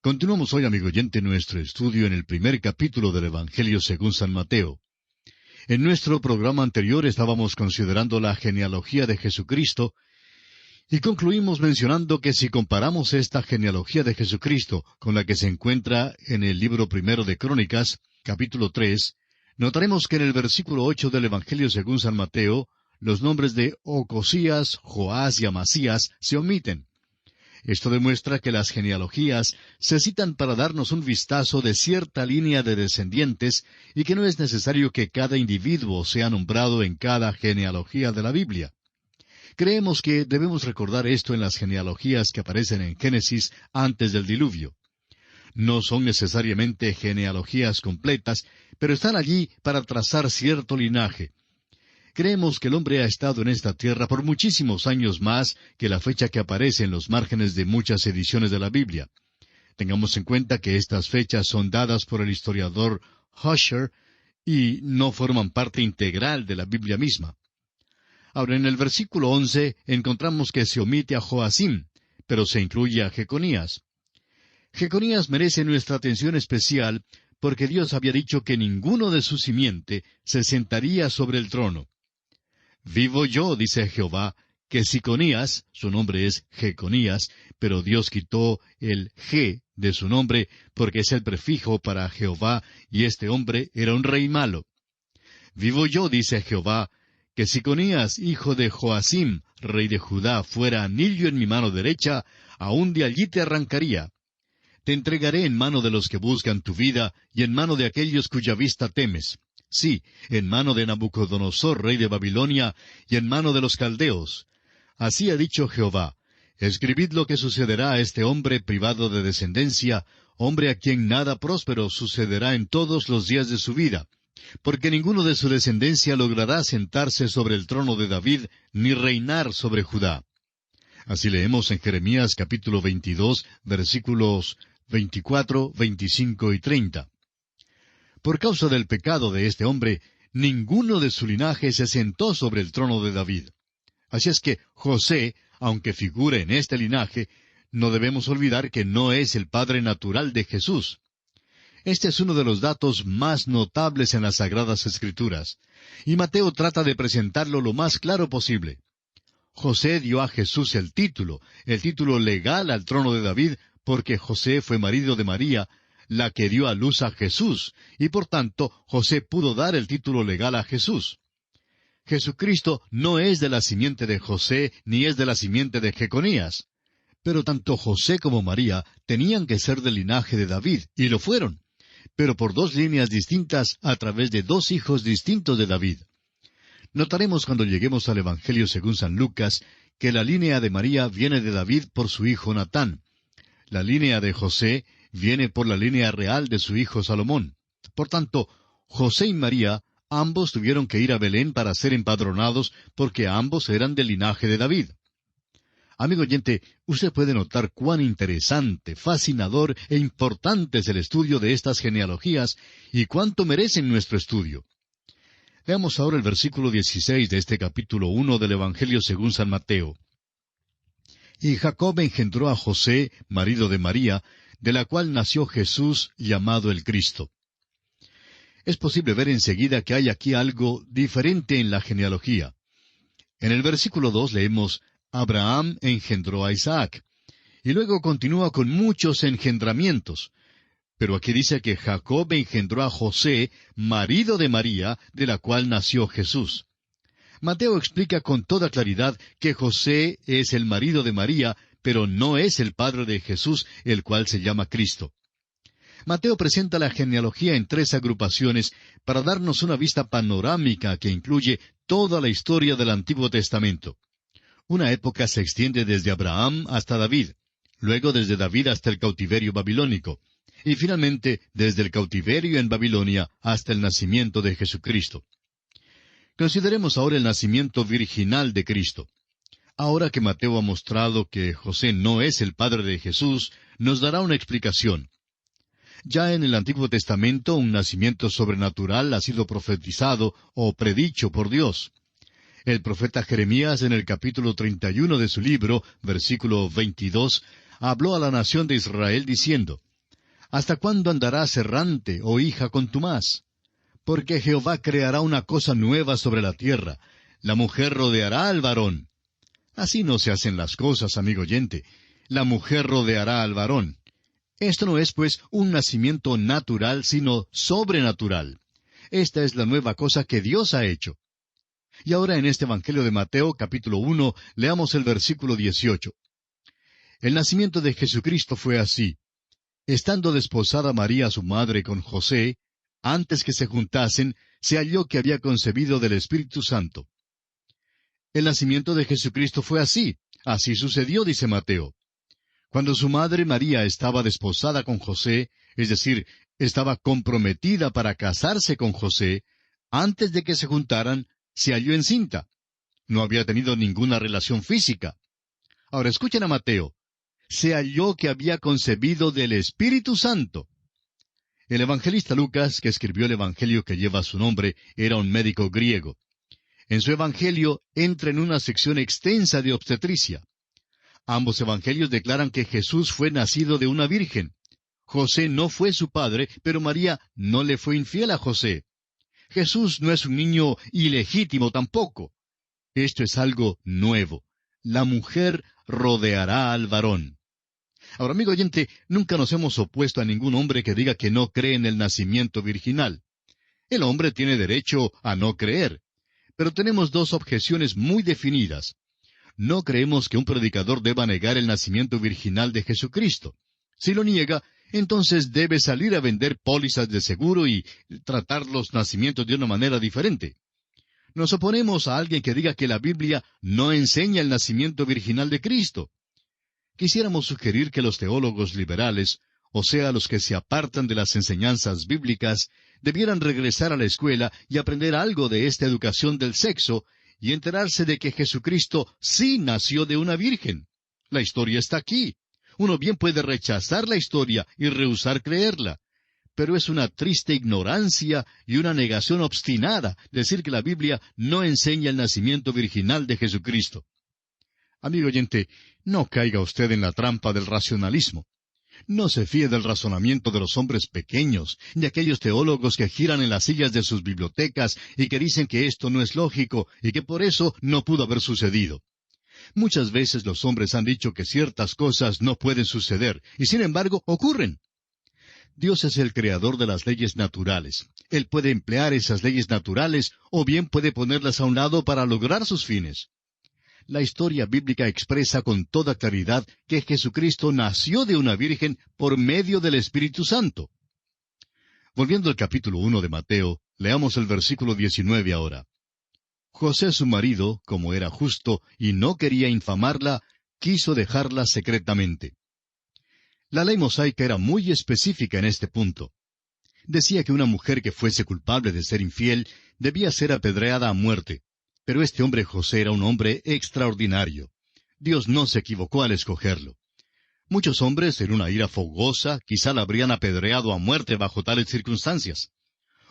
Continuamos hoy, amigo oyente, nuestro estudio en el primer capítulo del Evangelio según San Mateo. En nuestro programa anterior estábamos considerando la genealogía de Jesucristo y concluimos mencionando que si comparamos esta genealogía de Jesucristo con la que se encuentra en el libro primero de Crónicas, capítulo 3, notaremos que en el versículo 8 del Evangelio según San Mateo, los nombres de Ocosías, Joás y Amasías se omiten. Esto demuestra que las genealogías se citan para darnos un vistazo de cierta línea de descendientes y que no es necesario que cada individuo sea nombrado en cada genealogía de la Biblia. Creemos que debemos recordar esto en las genealogías que aparecen en Génesis antes del diluvio. No son necesariamente genealogías completas, pero están allí para trazar cierto linaje. Creemos que el hombre ha estado en esta tierra por muchísimos años más que la fecha que aparece en los márgenes de muchas ediciones de la Biblia. Tengamos en cuenta que estas fechas son dadas por el historiador Husher y no forman parte integral de la Biblia misma. Ahora, en el versículo 11 encontramos que se omite a Joacim, pero se incluye a Jeconías. Jeconías merece nuestra atención especial porque Dios había dicho que ninguno de su simiente se sentaría sobre el trono. Vivo yo, dice Jehová, que Siconías, su nombre es Jeconías, pero Dios quitó el G de su nombre porque es el prefijo para Jehová, y este hombre era un rey malo. Vivo yo, dice Jehová, que Siconías, hijo de Joacim, rey de Judá, fuera anillo en mi mano derecha, aún de allí te arrancaría. Te entregaré en mano de los que buscan tu vida, y en mano de aquellos cuya vista temes. Sí, en mano de Nabucodonosor, rey de Babilonia, y en mano de los caldeos. Así ha dicho Jehová: escribid lo que sucederá a este hombre privado de descendencia, hombre a quien nada próspero sucederá en todos los días de su vida, porque ninguno de su descendencia logrará sentarse sobre el trono de David, ni reinar sobre Judá. Así leemos en Jeremías capítulo 22, versículos 24, 25 y 30. Por causa del pecado de este hombre, ninguno de su linaje se sentó sobre el trono de David. Así es que José, aunque figure en este linaje, no debemos olvidar que no es el padre natural de Jesús. Este es uno de los datos más notables en las Sagradas Escrituras, y Mateo trata de presentarlo lo más claro posible. José dio a Jesús el título legal al trono de David, porque José fue marido de María, la que dio a luz a Jesús, y por tanto José pudo dar el título legal a Jesús. Jesucristo no es de la simiente de José, ni es de la simiente de Jeconías. Pero tanto José como María tenían que ser del linaje de David, y lo fueron, pero por dos líneas distintas a través de dos hijos distintos de David. Notaremos cuando lleguemos al Evangelio según San Lucas, que la línea de María viene de David por su hijo Natán. La línea de José viene por la línea real de su hijo Salomón. Por tanto, José y María, ambos tuvieron que ir a Belén para ser empadronados, porque ambos eran del linaje de David. Amigo oyente, usted puede notar cuán interesante, fascinador e importante es el estudio de estas genealogías, y cuánto merecen nuestro estudio. Veamos ahora el versículo 16 de este capítulo 1 del Evangelio según San Mateo. Y Jacob engendró a José, marido de María, de la cual nació Jesús, llamado el Cristo. Es posible ver enseguida que hay aquí algo diferente en la genealogía. En el versículo 2 leemos: Abraham engendró a Isaac. Y luego continúa con muchos engendramientos. Pero aquí dice que Jacob engendró a José, marido de María, de la cual nació Jesús. Mateo explica con toda claridad que José es el marido de María, pero no es el padre de Jesús, el cual se llama Cristo. Mateo presenta la genealogía en tres agrupaciones para darnos una vista panorámica que incluye toda la historia del Antiguo Testamento. Una época se extiende desde Abraham hasta David, luego desde David hasta el cautiverio babilónico, y finalmente desde el cautiverio en Babilonia hasta el nacimiento de Jesucristo. Consideremos ahora el nacimiento virginal de Cristo. Ahora que Mateo ha mostrado que José no es el padre de Jesús, nos dará una explicación. Ya en el Antiguo Testamento un nacimiento sobrenatural ha sido profetizado o predicho por Dios. El profeta Jeremías en el capítulo 31 de su libro, versículo 22, habló a la nación de Israel diciendo: ¿Hasta cuándo andarás errante, oh hija contumaz? Porque Jehová creará una cosa nueva sobre la tierra. La mujer rodeará al varón. Así no se hacen las cosas, amigo oyente. La mujer rodeará al varón. Esto no es, pues, un nacimiento natural, sino sobrenatural. Esta es la nueva cosa que Dios ha hecho. Y ahora en este Evangelio de Mateo, capítulo 1, leamos el versículo 18. El nacimiento de Jesucristo fue así. Estando desposada María su madre con José, antes que se juntasen, se halló que había concebido del Espíritu Santo. El nacimiento de Jesucristo fue así. Así sucedió, dice Mateo. Cuando su madre María estaba desposada con José, es decir, estaba comprometida para casarse con José, antes de que se juntaran, se halló encinta. No había tenido ninguna relación física. Ahora escuchen a Mateo. Se halló que había concebido del Espíritu Santo. El evangelista Lucas, que escribió el evangelio que lleva su nombre, era un médico griego. En su evangelio entra en una sección extensa de obstetricia. Ambos evangelios declaran que Jesús fue nacido de una virgen. José no fue su padre, pero María no le fue infiel a José. Jesús no es un niño ilegítimo tampoco. Esto es algo nuevo. La mujer rodeará al varón. Ahora, amigo oyente, nunca nos hemos opuesto a ningún hombre que diga que no cree en el nacimiento virginal. El hombre tiene derecho a no creer. Pero tenemos dos objeciones muy definidas. No creemos que un predicador deba negar el nacimiento virginal de Jesucristo. Si lo niega, entonces debe salir a vender pólizas de seguro y tratar los nacimientos de una manera diferente. Nos oponemos a alguien que diga que la Biblia no enseña el nacimiento virginal de Cristo. Quisiéramos sugerir que los teólogos liberales, o sea, los que se apartan de las enseñanzas bíblicas, debieran regresar a la escuela y aprender algo de esta educación del sexo, y enterarse de que Jesucristo sí nació de una virgen. La historia está aquí. Uno bien puede rechazar la historia y rehusar creerla. Pero es una triste ignorancia y una negación obstinada decir que la Biblia no enseña el nacimiento virginal de Jesucristo. Amigo oyente, no caiga usted en la trampa del racionalismo. No se fíe del razonamiento de los hombres pequeños, de aquellos teólogos que giran en las sillas de sus bibliotecas y que dicen que esto no es lógico y que por eso no pudo haber sucedido. Muchas veces los hombres han dicho que ciertas cosas no pueden suceder, y sin embargo ocurren. Dios es el creador de las leyes naturales. Él puede emplear esas leyes naturales o bien puede ponerlas a un lado para lograr sus fines. La historia bíblica expresa con toda claridad que Jesucristo nació de una virgen por medio del Espíritu Santo. Volviendo al capítulo 1 de Mateo, leamos el versículo 19 ahora. José su marido, como era justo y no quería infamarla, quiso dejarla secretamente. La ley mosaica era muy específica en este punto. Decía que una mujer que fuese culpable de ser infiel debía ser apedreada a muerte. Pero este hombre José era un hombre extraordinario. Dios no se equivocó al escogerlo. Muchos hombres, en una ira fogosa, quizá la habrían apedreado a muerte bajo tales circunstancias.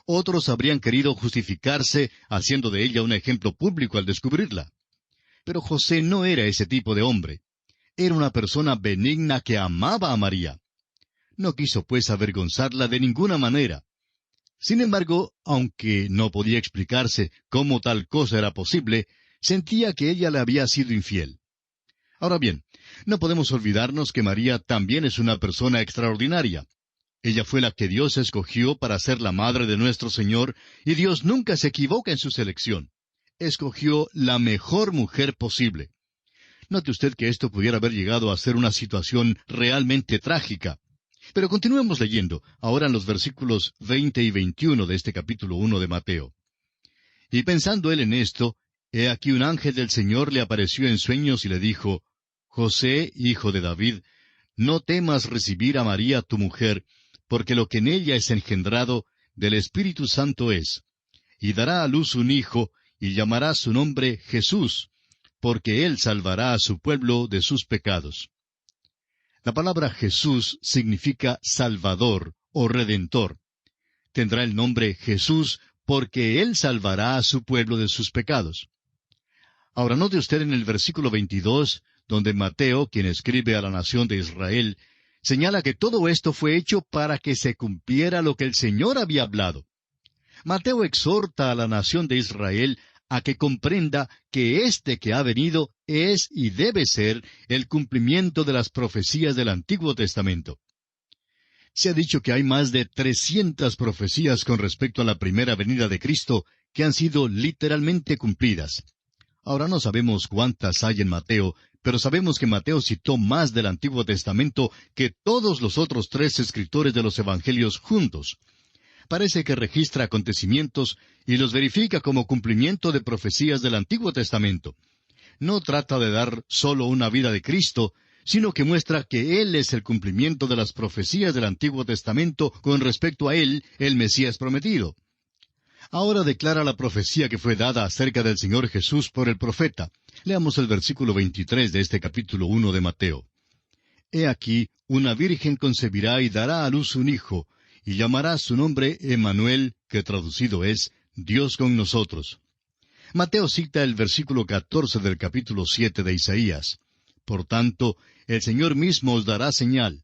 Otros habrían querido justificarse haciendo de ella un ejemplo público al descubrirla. Pero José no era ese tipo de hombre. Era una persona benigna que amaba a María. No quiso pues avergonzarla de ninguna manera. Sin embargo, aunque no podía explicarse cómo tal cosa era posible, sentía que ella le había sido infiel. Ahora bien, no podemos olvidarnos que María también es una persona extraordinaria. Ella fue la que Dios escogió para ser la madre de nuestro Señor, y Dios nunca se equivoca en su selección. Escogió la mejor mujer posible. Note usted que esto pudiera haber llegado a ser una situación realmente trágica. Pero continuemos leyendo, ahora en los versículos 20 y 21 de este capítulo 1 de Mateo. Y pensando él en esto, he aquí un ángel del Señor le apareció en sueños y le dijo, José, hijo de David, no temas recibir a María tu mujer, porque lo que en ella es engendrado del Espíritu Santo es. Y dará a luz un hijo, y llamará su nombre Jesús, porque él salvará a su pueblo de sus pecados. La palabra Jesús significa Salvador o Redentor. Tendrá el nombre Jesús porque Él salvará a su pueblo de sus pecados. Ahora note usted en el versículo 22, donde Mateo, quien escribe a la nación de Israel, señala que todo esto fue hecho para que se cumpliera lo que el Señor había hablado. Mateo exhorta a la nación de Israel a que comprenda que este que ha venido es y debe ser el cumplimiento de las profecías del Antiguo Testamento. Se ha dicho que hay más de 300 profecías con respecto a la primera venida de Cristo que han sido literalmente cumplidas. Ahora no sabemos cuántas hay en Mateo, pero sabemos que Mateo citó más del Antiguo Testamento que todos los otros 3 escritores de los Evangelios juntos. Parece que registra acontecimientos y los verifica como cumplimiento de profecías del Antiguo Testamento. No trata de dar solo una vida de Cristo, sino que muestra que Él es el cumplimiento de las profecías del Antiguo Testamento con respecto a Él, el Mesías prometido. Ahora declara la profecía que fue dada acerca del Señor Jesús por el profeta. Leamos el versículo 23 de este capítulo 1 de Mateo. He aquí, una virgen concebirá y dará a luz un hijo, y llamará su nombre Emmanuel, que traducido es Dios con nosotros. Mateo cita el versículo 14 del capítulo 7 de Isaías. Por tanto, el Señor mismo os dará señal.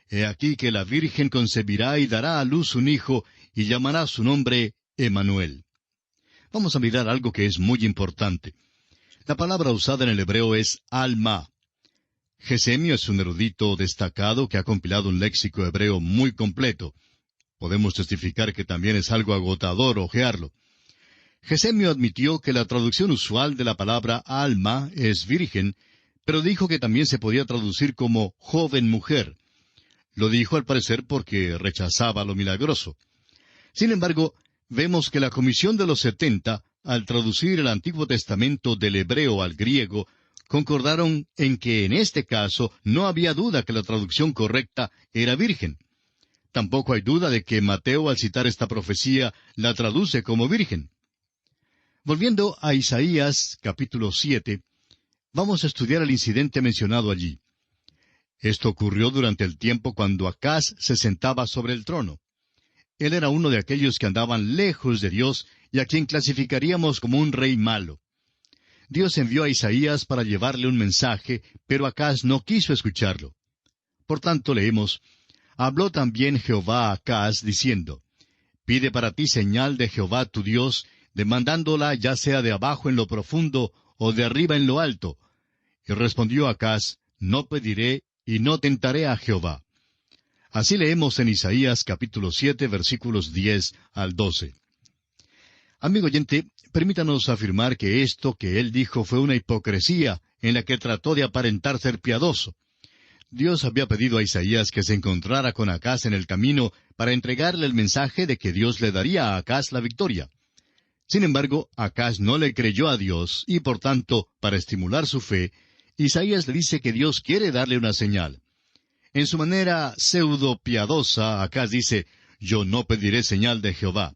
He aquí que la virgen concebirá y dará a luz un hijo, y llamará su nombre Emmanuel. Vamos a mirar algo que es muy importante. La palabra usada en el hebreo es alma. Gesemio es un erudito destacado que ha compilado un léxico hebreo muy completo. Podemos testificar que también es algo agotador hojearlo. Gesemio admitió que la traducción usual de la palabra alma es virgen, pero dijo que también se podía traducir como joven mujer. Lo dijo al parecer porque rechazaba lo milagroso. Sin embargo, vemos que la Comisión de los 70, al traducir el Antiguo Testamento del hebreo al griego, concordaron en que en este caso no había duda que la traducción correcta era virgen. Tampoco hay duda de que Mateo, al citar esta profecía, la traduce como virgen. Volviendo a Isaías, capítulo 7, vamos a estudiar el incidente mencionado allí. Esto ocurrió durante el tiempo cuando Acaz se sentaba sobre el trono. Él era uno de aquellos que andaban lejos de Dios y a quien clasificaríamos como un rey malo. Dios envió a Isaías para llevarle un mensaje, pero Acaz no quiso escucharlo. Por tanto, leemos, habló también Jehová a Acaz, diciendo, pide para ti señal de Jehová tu Dios, demandándola ya sea de abajo en lo profundo o de arriba en lo alto. Y respondió Acaz, no pediré y no tentaré a Jehová. Así leemos en Isaías capítulo 7, versículos 10 al 12. Amigo oyente, permítanos afirmar que esto que él dijo fue una hipocresía en la que trató de aparentar ser piadoso. Dios había pedido a Isaías que se encontrara con Acaz en el camino para entregarle el mensaje de que Dios le daría a Acaz la victoria. Sin embargo, Acaz no le creyó a Dios y, por tanto, para estimular su fe, Isaías le dice que Dios quiere darle una señal. En su manera pseudo piadosa, Acaz dice, yo no pediré señal de Jehová.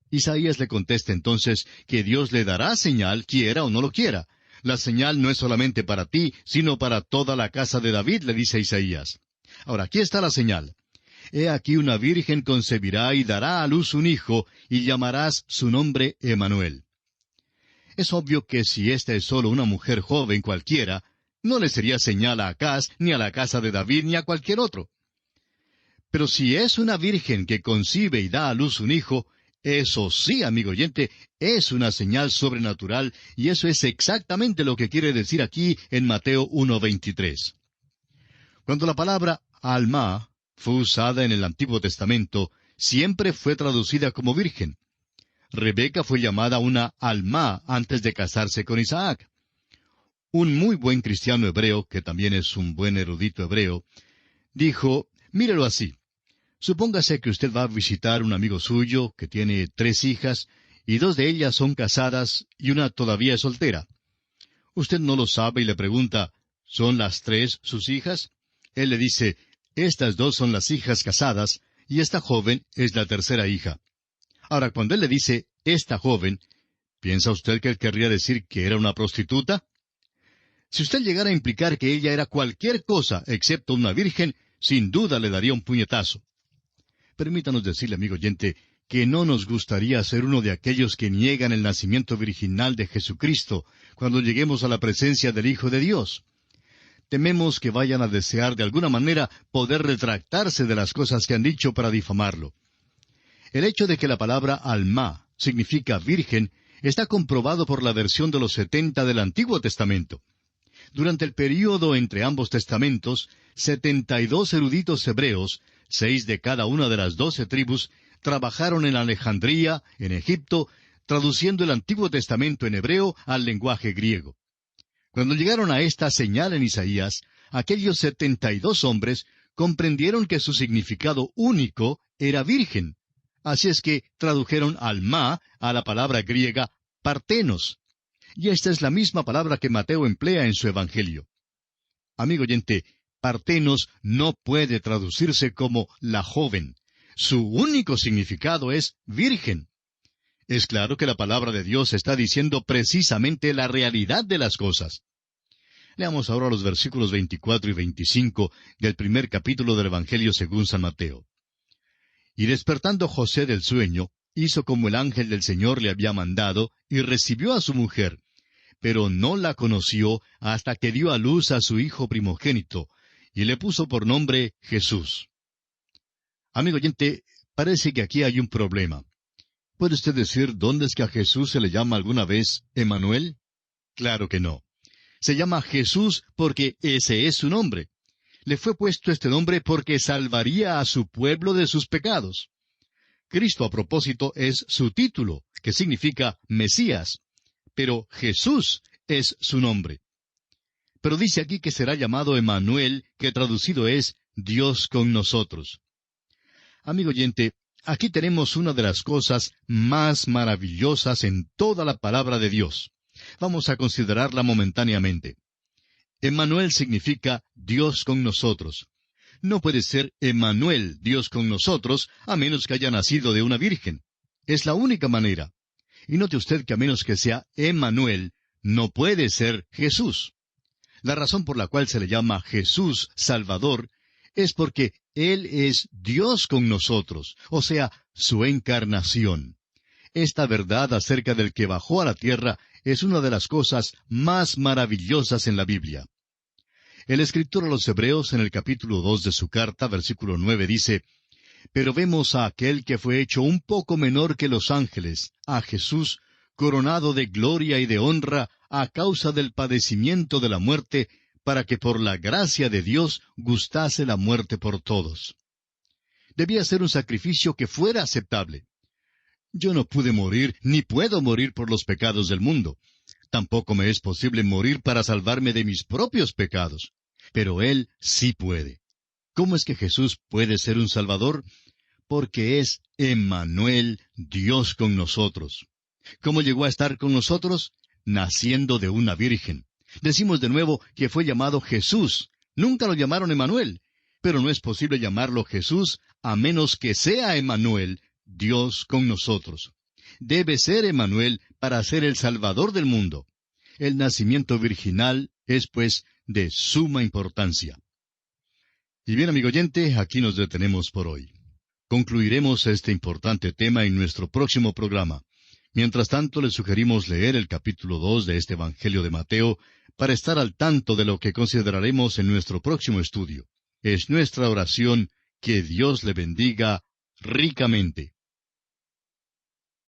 Isaías le contesta entonces que Dios le dará señal, quiera o no lo quiera. La señal no es solamente para ti, sino para toda la casa de David, le dice Isaías. Ahora, aquí está la señal. He aquí una virgen concebirá y dará a luz un hijo, y llamarás su nombre Emmanuel. Es obvio que si esta es solo una mujer joven cualquiera, no le sería señal a Acaz, ni a la casa de David, ni a cualquier otro. Pero si es una virgen que concibe y da a luz un hijo, eso sí, amigo oyente, es una señal sobrenatural, y eso es exactamente lo que quiere decir aquí en Mateo 1:23. Cuando la palabra alma fue usada en el Antiguo Testamento, siempre fue traducida como virgen. Rebeca fue llamada una alma antes de casarse con Isaac. Un muy buen cristiano hebreo, que también es un buen erudito hebreo, dijo, mírelo así. Supóngase que usted va a visitar un amigo suyo que tiene 3 hijas, y 2 de ellas son casadas y una todavía es soltera. Usted no lo sabe y le pregunta, ¿son las 3 sus hijas? Él le dice, estas 2 son las hijas casadas, y esta joven es la tercera hija. Ahora, cuando él le dice, esta joven, ¿piensa usted que él querría decir que era una prostituta? Si usted llegara a implicar que ella era cualquier cosa excepto una virgen, sin duda le daría un puñetazo. Permítanos decirle, amigo oyente, que no nos gustaría ser uno de aquellos que niegan el nacimiento virginal de Jesucristo cuando lleguemos a la presencia del Hijo de Dios. Tememos que vayan a desear de alguna manera poder retractarse de las cosas que han dicho para difamarlo. El hecho de que la palabra alma significa virgen está comprobado por la versión de los 70 del Antiguo Testamento. Durante el período entre ambos testamentos, 72 eruditos hebreos, 6 de cada una de las 12 tribus, trabajaron en Alejandría, en Egipto, traduciendo el Antiguo Testamento en hebreo al lenguaje griego. Cuando llegaron a esta señal en Isaías, aquellos 72 hombres comprendieron que su significado único era virgen. Así es que tradujeron alma a la palabra griega partenos. Y esta es la misma palabra que Mateo emplea en su Evangelio. Amigo oyente, partenos no puede traducirse como la joven. Su único significado es virgen. Es claro que la palabra de Dios está diciendo precisamente la realidad de las cosas. Leamos ahora los versículos 24 y 25 del primer capítulo del Evangelio según San Mateo. Y despertando José del sueño, hizo como el ángel del Señor le había mandado, y recibió a su mujer, pero no la conoció hasta que dio a luz a su hijo primogénito, y le puso por nombre Jesús. Amigo oyente, parece que aquí hay un problema. ¿Puede usted decir dónde es que a Jesús se le llama alguna vez Emmanuel? Claro que no. Se llama Jesús porque ese es su nombre. Le fue puesto este nombre porque salvaría a su pueblo de sus pecados. Cristo, a propósito, es su título, que significa Mesías. Pero Jesús es su nombre. Pero dice aquí que será llamado Emmanuel, que traducido es Dios con nosotros. Amigo oyente, aquí tenemos una de las cosas más maravillosas en toda la palabra de Dios. Vamos a considerarla momentáneamente. Emmanuel significa Dios con nosotros. No puede ser Emmanuel, Dios con nosotros, a menos que haya nacido de una virgen. Es la única manera. Y note usted que a menos que sea Emmanuel, no puede ser Jesús. La razón por la cual se le llama Jesús Salvador es porque Él es Dios con nosotros, o sea, su encarnación. Esta verdad acerca del que bajó a la tierra es una de las cosas más maravillosas en la Biblia. El escritor a los Hebreos en el capítulo 2 de su carta, versículo 9, dice, «Pero vemos a aquel que fue hecho un poco menor que los ángeles, a Jesús, coronado de gloria y de honra a causa del padecimiento de la muerte, para que por la gracia de Dios gustase la muerte por todos». Debía ser un sacrificio que fuera aceptable. Yo no pude morir, ni puedo morir por los pecados del mundo. Tampoco me es posible morir para salvarme de mis propios pecados. Pero Él sí puede. ¿Cómo es que Jesús puede ser un Salvador? Porque es Emmanuel, Dios con nosotros. ¿Cómo llegó a estar con nosotros? Naciendo de una virgen. Decimos de nuevo que fue llamado Jesús. Nunca lo llamaron Emmanuel. Pero no es posible llamarlo Jesús a menos que sea Emmanuel, Dios con nosotros. Debe ser Emmanuel para ser el Salvador del mundo. El nacimiento virginal es, pues, de suma importancia. Y bien, amigo oyente, aquí nos detenemos por hoy. Concluiremos este importante tema en nuestro próximo programa. Mientras tanto, le sugerimos leer el capítulo 2 de este Evangelio de Mateo para estar al tanto de lo que consideraremos en nuestro próximo estudio. Es nuestra oración que Dios le bendiga ricamente.